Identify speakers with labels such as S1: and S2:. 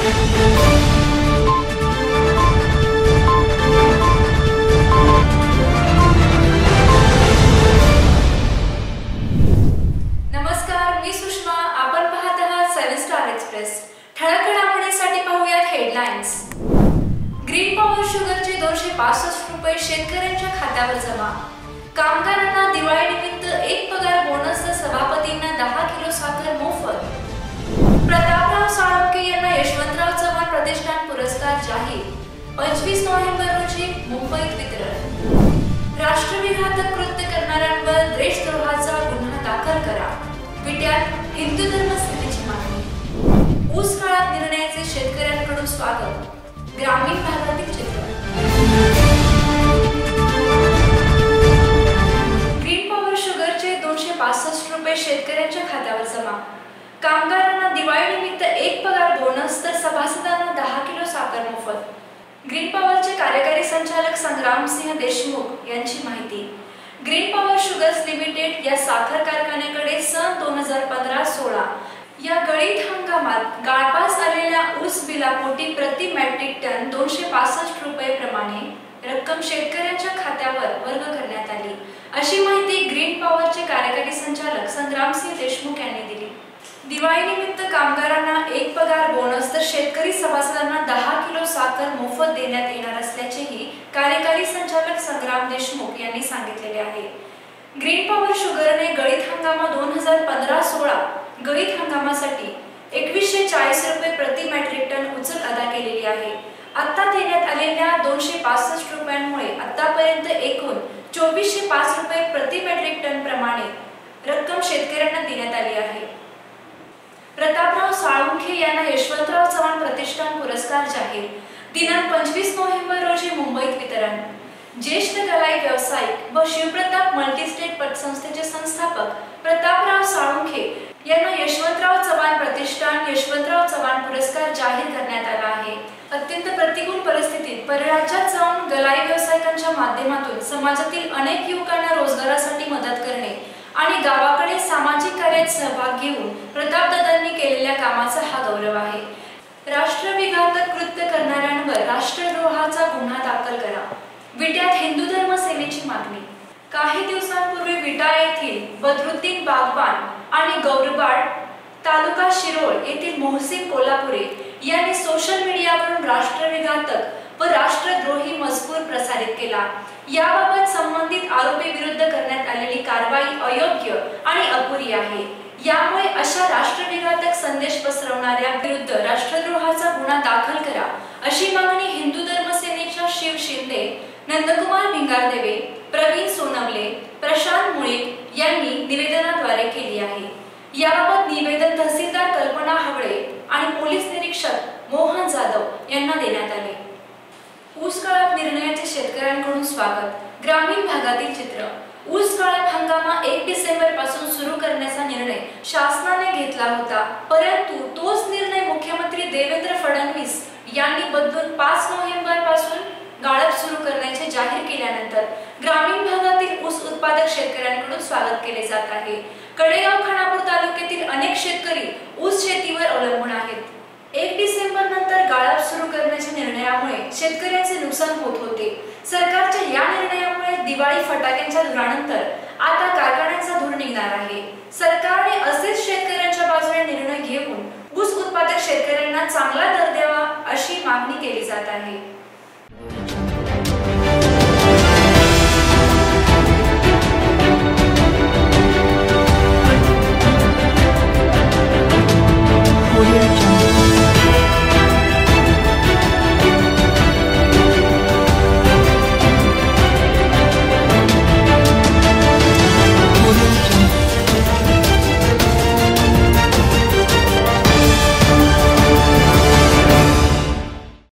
S1: नमस्कार, मी सुषमा. आपण पाहत आहात 7 स्टार एक्सप्रेस. ठळक घडामोडींसाठी पाहूयात हेडलाईन्स. ग्रीन पॉवर शुगरचे 265 रुपये शेतकऱ्यांच्या खात्यावर जमा. कामगारांना दिवाळीनिमित्त एक पगार बोनस तर सभापतींना 10 किलो साखर मोफत. प्रतापराव साळुंखे यांना यशवंतराव चव्हाण प्रतिष्ठान पुरस्कार जाहीर. 25 नोव्हेंबर रोजी मुंबईत वितरण. राष्ट्रविघातक कृत्य करणाऱ्यांवर देशद्रोहाचा गुन्हा दाखल करा. विट्यात हिंदू धर्म सेनेची मागणी. ऊस काळात निर्णयाचे शेतकऱ्यांकडून स्वागत. ग्रामीण भागातील चित्र. ग्रीन पॉवर शुगरचे 265 रुपये शेतकऱ्यांच्या खात्यावर जमा. कामगारांना दिवाळीनिमित्त एक पगार बोनस तर सभासदांना 10 किलो साखर मोफत. ग्रीन पॉवरचे कार्यकारी संचालक संग्रामसिंह देशमुख यांची माहिती. ग्रीन पॉवर शुगर्स लिमिटेड या साखर कारखान्याकडे सन 2015-16 या गळीत हंगामात गाळपास आलेल्या ऊस बिलापोटी प्रति मेट्रिक टन 265 रुपये प्रमाणे रक्कम शेतकऱ्यांच्या खात्यावर वर्ग करण्यात आली, अशी माहिती ग्रीन पॉवरचे कार्यकारी संचालक संग्रामसिंह देशमुख यांनी दिली. दिवाळीनिमित्त कामगारांना एक पगार बोनस तर शेतकरी सभासदांना 10 किलो साखर मोफत देण्यात येणार असल्याचेही कार्यकारी संचालक संग्राम देशमुख यांनी सांगितलेले आहे. ग्रीन पॉवर शुगरने गळीत हंगामा 2015-16 गळीत हंगामासाठी 2140 रुपये प्रति मेट्रिक टन उचल अदा केलेली आहे. आता देण्यात आलेल्या 265 रुपयांमुळे आतापर्यंत एकूण 2405 रुपये प्रति मेट्रिक टन प्रमाणे रक्कम शेतकऱ्यांना देण्यात आली आहे. प्रतापराव साळुंखे यांना यशवंतराव चव्हाण प्रतिष्ठान पुरस्कार जाहीर. दिनांक 25 नोव्हेंबर रोजी मुंबईत वितरण. ज्येष्ठ गलाई व्यावसायिक व शिवप्रताप मल्टीस्टेट पतसंस्थेचे संस्थापक प्रतापराव साळुंखे यांना यशवंतराव चव्हाण प्रतिष्ठान यशवंतराव चव्हाण पुरस्कार जाहीर करण्यात आला आहे. अत्यंत प्रतिकूल परिस्थितीत परराज्यात जाऊन गलाई व्यावसायिकांच्या माध्यमातून समाजातील अनेक युवकांना रोजगारासाठी मदत करणे आणि गावाकडे सामाजिक कार्यात सहभाग घेऊन प्रतापदादांनी केलेल्या कामाचा हा गौरव आहे. राष्ट्रविघातक कृत्य करणाऱ्यांवर राष्ट्रद्रोहाचा गुन्हा दाखल करा. विट्यात हिंदू धर्म सेनेची मागणी. काही दिवसांपूर्वी विटा येथील बदरुद्दीन बागवान आणि गौरबाड तालुका शिरोळ येथील मोहसिन कोल्हापुरे यांनी सोशल मीडियावरून राष्ट्रविघातक व राष्ट्रद्रोही मजकूर प्रसारित केला. याबाबत संबंधित आरोपी विरुद्ध करण्यात आलेली कारवाई अयोग्य आणि अपुरी आहे. यामुळे अशा राष्ट्रविघातक संदेश पसरवणाऱ्या विरुद्ध राष्ट्रद्रोहाचा गुन्हा दाखल करा, अशी मागणी हिंदू धर्म सेनेच्या शिव शिंदे, नंदकुमार भिंगारदेवे, प्रवीण सोनवले, प्रशांत मुळीक यांनी निवेदनाद्वारे केली आहे. याबाबत निवेदन तहसीलदार कल्पना हवळे आणि पोलीस निरीक्षक मोहन जाधव यांना देण्यात आले. ऊस काळात निर्णयाचे शेतकऱ्यांकडून स्वागत. ग्रामीण भागातील चित्र. ऊस काळात हंगामा 1 डिसेंबर पासून सुरू करण्याचा निर्णय शासनाने घेतला होता, परंतु तोच निर्णय मुख्यमंत्री देवेंद्र फडणवीस यांनी बदलून 5 नोव्हेंबर पासून गाळप सुरू करण्याचे जाहीर केल्यानंतर ग्रामीण भागातील ऊस उत्पादक शेतकऱ्यांकडून स्वागत केले जात आहे. कडेगाव खानापूर तालुक्यातील अनेक शेतकरी ऊस शेतीवर अवलंबून आहेत. 1 डिसेंबर नंतर गाळप सुरू करण्याच्या निर्णयामुळे शेतकऱ्यांचे नुकसान होत होते. सरकारच्या या निर्णयामुळे दिवाळी फटाक्यांच्या धुरानंतर आता कारखान्यांचा धूर निघणार आहे. सरकारने असेच शेतकऱ्यांच्या बाजूने निर्णय घेऊन ऊस उत्पादक शेतकऱ्यांना चांगला दर द्यावा, अशी मागणी केली जात आहे.